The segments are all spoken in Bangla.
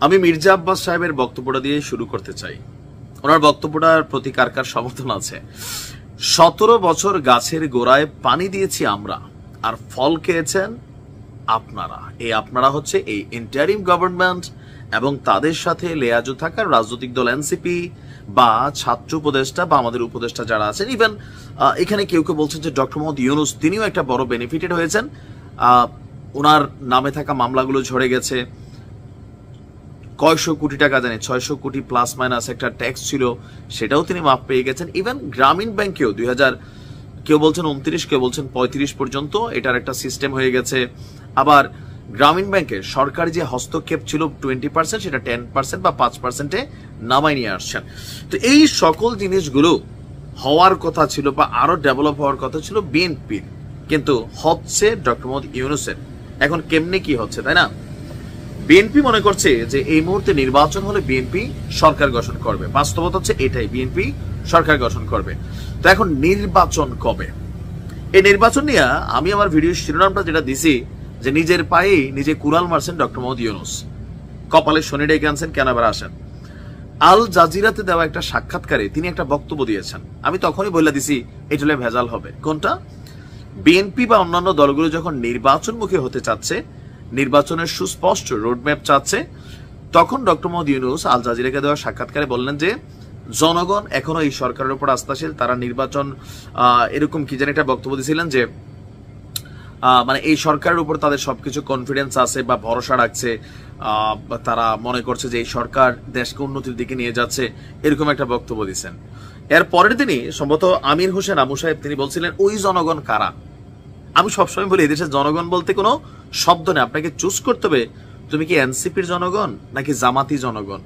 আমি মির্জা আব্বাস সাহেবের বক্তব্যটা দিয়ে শুরু করতে চাই। ওনার বক্তব্যটার প্রতি কার কার সমর্থন আছে? 17 বছর গাছের গোড়ায় পানি দিয়েছি আমরা, আর ফল খেয়েছেন আপনারা। এই আপনারা হচ্ছে এই ইন্টারিম গভর্নমেন্ট এবং তাদের সাথে লেয়াজু থাকার রাজনৈতিক দল এনসিপি বা ছাত্র উপদেষ্টা বা আমাদের উপদেষ্টা যারা আছেন। ইভেন এখানে কেউ কেউ বলছেন যে ডক্টর মোহাম্মদ ইউনূস তিনিও একটা বড় বেনিফিটেড হয়েছেন। ওনার নামে থাকা মামলাগুলো ঝরে গেছে। কয়শো কোটি টাকা জানি 600 কোটি প্লাস মাইনাস একটা ট্যাক্স ছিল, সেটাও তিনি মাফ পেয়ে গেছেন। ইভেন গ্রামীণ ব্যাংকেও 2000 কেউ বলছেন 29, কেউ বলছেন 35 পর্যন্ত এটার একটা সিস্টেম হয়ে গেছে। আবার গ্রামীণ ব্যাংকের সরকারি যে হস্তক্ষেপ ছিল 20%, সেটা 10% বা 5%-এ নামাই নিয়ে আসছেন। তো এই সকল জিনিসগুলো হওয়ার কথা ছিল বা আরো ডেভেলপ হওয়ার কথা ছিল বিএনপির, কিন্তু হচ্ছে ডক্টর মোহাম্মদ ইউনূসের। এখন কেমনে কি হচ্ছে, তাই না? বিএনপি মনে করছে যে এই মুহূর্তে নির্বাচন হলে বিএনপি সরকার গঠন করবে। বাস্তবতা হচ্ছে এটাই, বিএনপি সরকার গঠন করবে। তো এখন নির্বাচন কবে? এই নির্বাচন নিয়ে আমি আমার ভিডিও শিরোনামটা যেটা দিছি যে নিজের পায়ে নিজে কুড়াল মারছেন ডক্টর মোহাম্মদ ইউনূস, কপালে শনি ডেকে আনছেন, কেন আবার আসেন। আল জাজিরাতে দেওয়া একটা সাক্ষাৎকারে তিনি একটা বক্তব্য দিয়েছেন। আমি তখনই বলে দিছি এটা হলে ভেজাল হবে। কোনটা? বিএনপি বা অন্যান্য দলগুলো যখন নির্বাচনমুখী হতে চাচ্ছে, নির্বাচনের সুস্পষ্ট রোডম্যাপ চাচ্ছে, তখন ডক্টর মোহাম্মদ ইউনূস আল জাজিরাকে দেওয়া সাক্ষাৎকারে বললেন যে জনগণ এখনো এই সরকারের উপর আস্থাশীল, তারা নির্বাচন এরকম কি জানি একটা বক্তব্য দিয়েছিলেন যে মানে এই সরকারের উপর তাদের সবকিছু কনফিডেন্স আছে বা ভরসা রাখছে, তারা মনে করছে যে এই সরকার দেশকে উন্নতির দিকে নিয়ে যাচ্ছে, এরকম একটা বক্তব্য দিচ্ছেন। এর পরের দিনই সম্ভবত আমির হোসেন আমু সাহেব তিনি বলছিলেন ওই জনগণ কারা। আমি সবসময় বলি এদেশের জনগণ বলতে কোনো শব্দ নেই, আপনাকে চুজ করতে হবে তুমি কি এনসিপির জনগণ, নাকি জামাতি জনগণ,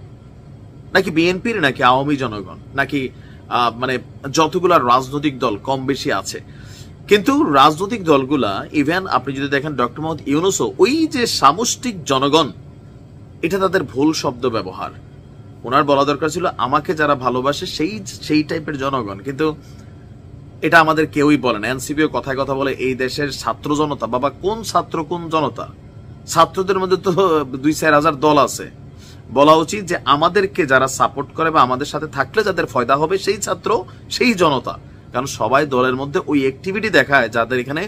নাকি বিএনপির, নাকি আওয়ামী জনগণ, নাকি মানে যতগুলা রাজনৈতিক দল কম বেশি আছে। কিন্তু রাজনৈতিক দলগুলা, ইভেন আপনি যদি দেখেন ডক্টর মোহাম্মদ ইউনূসও ওই যে সামষ্টিক জনগণ, এটা তাদের ভুল শব্দ ব্যবহার। ওনার বলা দরকার ছিল আমাকে যারা ভালোবাসে সেই টাইপের জনগণ, কিন্তু এটা আমাদের কেউই বলে না। এনসিপিও কথায় কথা বলে এই দেশের ছাত্র জনতা। বাবা, কোন ছাত্র কোন জনতা? ছাত্রদের মধ্যে তো 2-4 হাজার দল আছে। বলা উচিত যে আমাদেরকে যারা সাপোর্ট করে বা আমাদের সাথে থাকলে যাদের ফায়দা হবে সেই ছাত্র, সেই জনতা। কারণ সবাই দলের মধ্যে ওই অ্যাক্টিভিটি দেখায় যাদের এখানে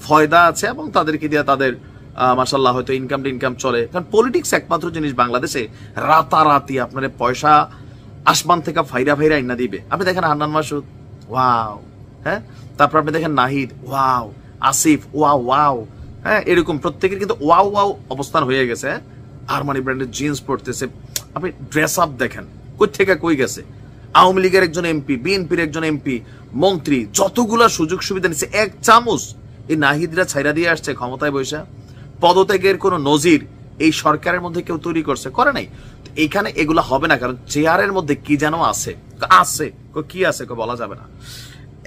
ফায়দা আছে এবং তাদেরকে দিয়ে তাদের মাশাআল্লাহ হয়তো ইনকাম চলে। কারণ পলিটিক্স একমাত্র জিনিস বাংলাদেশে রাতারাতি আপনার পয়সা আসমান থেকে ফাইরা আইনা দিবে। আপনি দেখেন হান্নান মাসুদ, ওয়াও, হ্যাঁ, তারপর আপনি দেখেন নাহিদ, ওয়াও, আসিফ, ওয়াও, হ্যাঁ, এরকম প্রত্যেকের কিন্তু ওয়াও অবস্থান হয়ে গেছে। আরমানি ব্র্যান্ডের জিন্স পরতেছে, আপনি ড্রেস আপ দেখেন কই থেকে কই গেছে। আওয়ামী লীগের একজন এমপি, বিএনপির একজন এমপি, মন্ত্রী, যতগুলা সুযোগ সুবিধা নিচ্ছে এক চামচ এই নাহিদরা ছাইরা দিয়ে আসছে ক্ষমতায় বৈশা। পদত্যাগের কোন নজির এই সরকারের মধ্যে কেউ তৈরি করে নাই। এইখানে এগুলা হবে না, কারণ চেয়ারের মধ্যে কি যেন আছে কি আছে বলা যাবে না।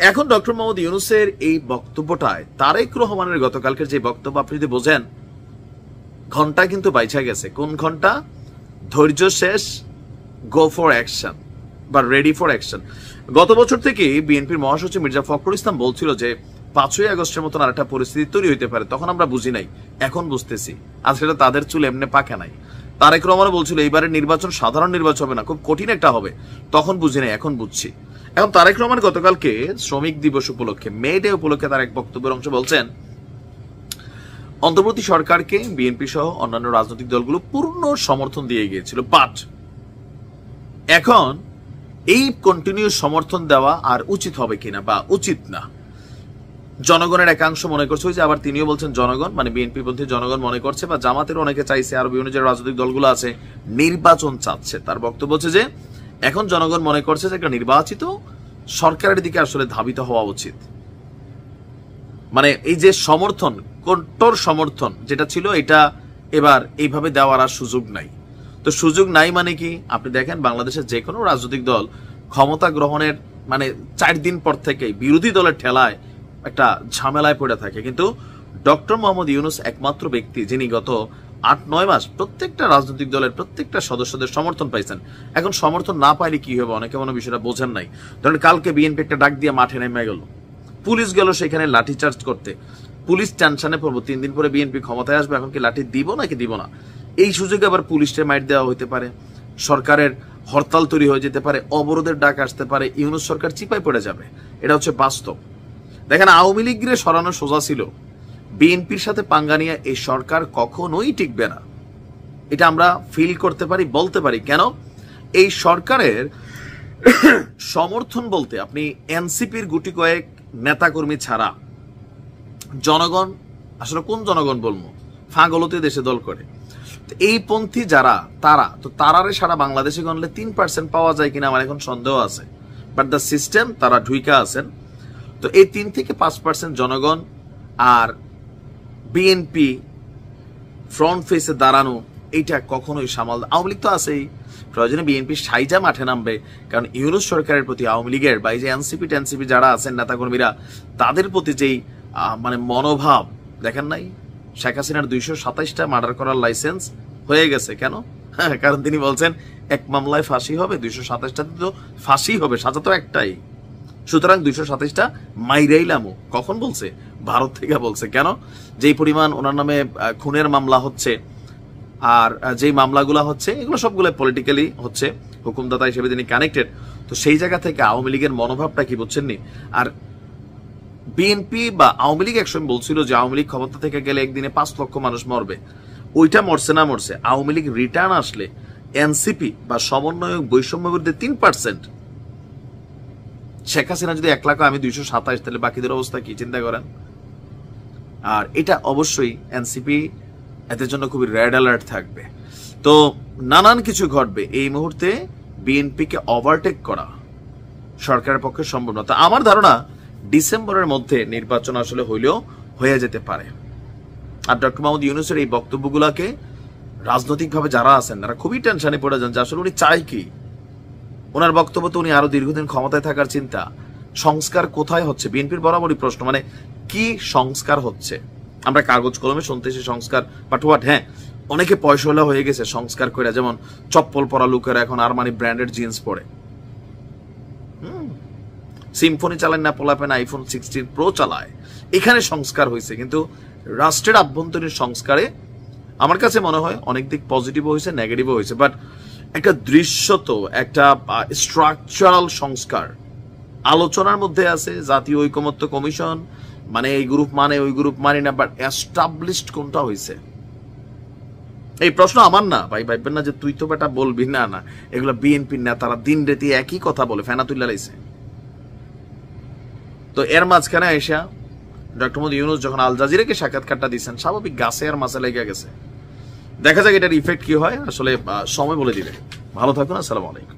এখন ডক্টর মোহাম্মদ ইউনূসের এই বক্তব্যটায় তারেক রহমানের গতকালকের যে বক্তব্য আপনি যদি বোঝেন, ঘন্টা কিন্তু বাইচা গেছে। কোন ঘন্টা? ধৈর্য শেষ, গো ফর অ্যাকশন বা রেডি ফর অ্যাকশন। গত বছর থেকে বিএনপির মহাসচিব মির্জা ফখরুল ইসলাম বলছিল যে 5ই আগস্টের মতন আরেকটা পরিস্থিতি তৈরি হইতে পারে। তখন আমরা বুঝি নাই, এখন বুঝতেছি। আর সেটা তাদের চুল এমনি পাকে নাই। তারেক রহমানও বলছিল এইবারের নির্বাচন সাধারণ নির্বাচন হবে না, খুব কঠিন একটা হবে। তখন বুঝি নাই, এখন বুঝছি। এখন তারেক রহমান গতকালকে শ্রমিক দিবস উপলক্ষে, মে ডে উপলক্ষে তার এক বক্তব্যের অংশ বলছেন অন্তর্বর্তী সরকারকে বিএনপি সহ অন্যান্য রাজনৈতিক দলগুলো পূর্ণ সমর্থন দিয়ে গিয়েছিল, বাট এখন এই কন্টিনিউ সমর্থন দেওয়া আর উচিত হবে কিনা বা উচিত না। জনগণের একাংশ মনে করছে, যে আবার তিনিও বলছেন জনগণ মানে বিএনপি পন্থী জনগণ মনে করছে বা জামাতের অনেকে চাইছে, আর বিভিন্ন যে রাজনৈতিক দলগুলো আছে নির্বাচন চাচ্ছে। তার বক্তব্য হচ্ছে যে এখন জনগণ মনে করছে যে একটা নির্বাচিত সরকারের দিকে আসলে ধাবিত হওয়া উচিত। মানে এই যে সমর্থন, কঠোর সমর্থন যেটা ছিল, এটা এবার এইভাবে দেওয়ার আর সুযোগ নাই। তো সুযোগ নাই মানে কি? আপনি দেখেন বাংলাদেশের যে কোনো রাজনৈতিক দল ক্ষমতা গ্রহণের মানে 4 দিন পর থেকেই বিরোধী দলের ঠেলায় একটা ঝামেলায় পড়ে থাকে। কিন্তু ডক্টর মোহাম্মদ ইউনূস একমাত্র ব্যক্তি যিনি গত 8-9 মাস প্রত্যেকটা রাজনৈতিক দলের প্রত্যেকটা সদস্যদের সমর্থন পাইছেন। এখন সমর্থন না পাইলে কি হবে? অনেকে মনে বিষয়টা বোঝেন নাই। ধরেন কালকে বিএনপি একটা ডাক দিয়ে মাঠে নেমে গেল, পুলিশ গেল সেখানে লাঠিচার্জ করতে। পুলিশ টেনশনে পড়বো, 3 দিন পরে বিএনপি ক্ষমতায় আসবে, এখন কি লাঠি দিব নাকি দিব না? এই সুযোগে আবার পুলিশকে মাইট দেওয়া হইতে পারে, সরকারের হরতাল তৈরি হয়ে যেতে পারে, অবরোধের ডাক আসতে পারে, ইউনূস সরকার চিপায় পড়ে যাবে। এটা হচ্ছে বাস্তব। দেখেন, আওয়ামী লীগের সরানো সোজা ছিল, বিএনপির সাথে পাঙ্গা নিয়ে এই সরকার কখনোই টিকবে না। এটা আমরা ফিল করতে পারি, বলতে পারি। কেন? এই সরকারের সমর্থন বলতে আপনি এনসিপির গুটি কয়েক নেতাকর্মী ছাড়া জনগণ, আসলে কোন জনগণ বলবো, ফাগলতে দেশে দল করে এই পন্থী যারা, তারারে সারা বাংলাদেশে গণলে 3% পাওয়া যায় কিনা আমার এখন সন্দেহ আছে। বাট দ্য সিস্টেম, তারা ঢুইকা আছেন। তো এই 3 থেকে 5% জনগণ আর বিএনপি ফ্রন্ট ফেসে দাঁড়ানো, এইটা কখনোই সামাল। আওয়ামী লীগ তো আছেই, প্রয়োজনে বিএনপি সাইজা মাঠে নামবে, কারণ ইউনূস সরকারের প্রতি আওয়ামী লীগের বা এই যে এনসিপি যারা আছেন নেতাকর্মীরা, তাদের প্রতি যেই মানে মনোভাব দেখেন নাই। শেখ হাসিনার 227টা মার্ডার করার লাইসেন্স হয়ে গেছে। কেন? কারণ তিনি বলছেন এক মামলায় ফাঁসি হবে, 227টাতে তো ফাঁসি হবে, সাজা তো একটাই। সুতরাং 227টা মাইরাইলামও। কখন বলছে? ভারত থেকে বলছে। কেন? যেই পরিমাণ ওনার নামে খুনের মামলা হচ্ছে, আর যেই মামলাগুলো হচ্ছে এগুলো সবগুলো পলিটিক্যালি হচ্ছে, হুকুমদাতা হিসেবে তিনি কানেক্টেড। তো সেই জায়গা থেকে আওয়ামী লীগের মনোভাবটা কি বুঝছেন নি? আর বিএনপি বা আওয়ামী লীগ একসময় বলছিল যে আওয়ামী লীগ ক্ষমতা থেকে গেলে একদিনে 5 লক্ষ মানুষ মরবে। ওইটা মরছে না মরছে, আওয়ামী লীগ রিটার্ন আসলে এনসিপি বা সমন্বয়ক বৈষম্য বিরুদ্ধে 3%। শেখ হাসিনা যদি 1 লাখ, আমি 227, তাহলে বাকিদের অবস্থা কি চিন্তা করেন? আর এটা অবশ্যই এনসিপি এদের জন্য খুবই রেড অ্যালার্ট থাকবে। তো নানান কিছু ঘটবে। এই মুহূর্তে বিএনপিকে ওভারটেক করা সরকারের পক্ষে সম্ভব না। তা আমার ধারণা ডিসেম্বরের মধ্যে নির্বাচন আসলে হইলেও হয়ে যেতে পারে। আর ডক্টর মোহাম্মদ ইউনূসের এই বক্তব্যগুলোকে রাজনৈতিকভাবে যারা আছেন তারা খুবই টেনশনে পড়ে যান যে আসলে উনি চাই কি। ওনার বক্তব্য তো উনি আরো দীর্ঘদিন ক্ষমতায় থাকার চিন্তা। সংস্কার কোথায় হচ্ছে? বিএনপির বরাবরই প্রশ্ন, মানে কি সংস্কার হচ্ছে? আমরা কাগজ কলমে শুনতেছি সংস্কার, বাট হোয়াট? হ্যাঁ, অনেকে পয়সাওয়ালা হয়ে গেছে সংস্কার করে, যেমন চপ্পল পরা লোকেরা এখন আরমানি ব্র্যান্ডেড জিন্স পরে, সিম্ফনি চালায় না, পোলাপেন আইফোন 16 প্রো চালায়। এখানে সংস্কার হয়েছে, কিন্তু রাষ্ট্রের আভ্যন্তরীণ সংস্কারে আমার কাছে মনে হয় অনেক দিক পজিটিভ হয়েছে, নেগেটিভও হয়েছে। বাট একটা দৃশ্যত, একটা স্ট্রাকচারাল সংস্কার আলোচনার মধ্যে আছে। জাতীয় ঐকমত্য কমিশন মানে এই গ্রুপ মানে ওই গ্রুপ মানে না, বাট এস্টাবলিশড কোনটা হয়েছে? এই প্রশ্ন আমার না ভাই, ভাববেন না যে তুই তো বেটা বলবি। না না, এগুলো বিএনপির নেতারা দিন রাতি একই কথা বলে, ফেনা তুল্লা লাইছে। তো এর মাঝখানে আইসা ডক্টর মোহাম্মদ ইউনূস যখন আল জাজিরাকে সাক্ষাৎকারটা দিচ্ছেন, স্বাভাবিক গাছে আর মাছে লেগে গেছে। দেখা যাক এটার ইফেক্ট কি হয়, আসলে সময় বলে দিবে। ভালো থাকুন, আসসালামু আলাইকুম।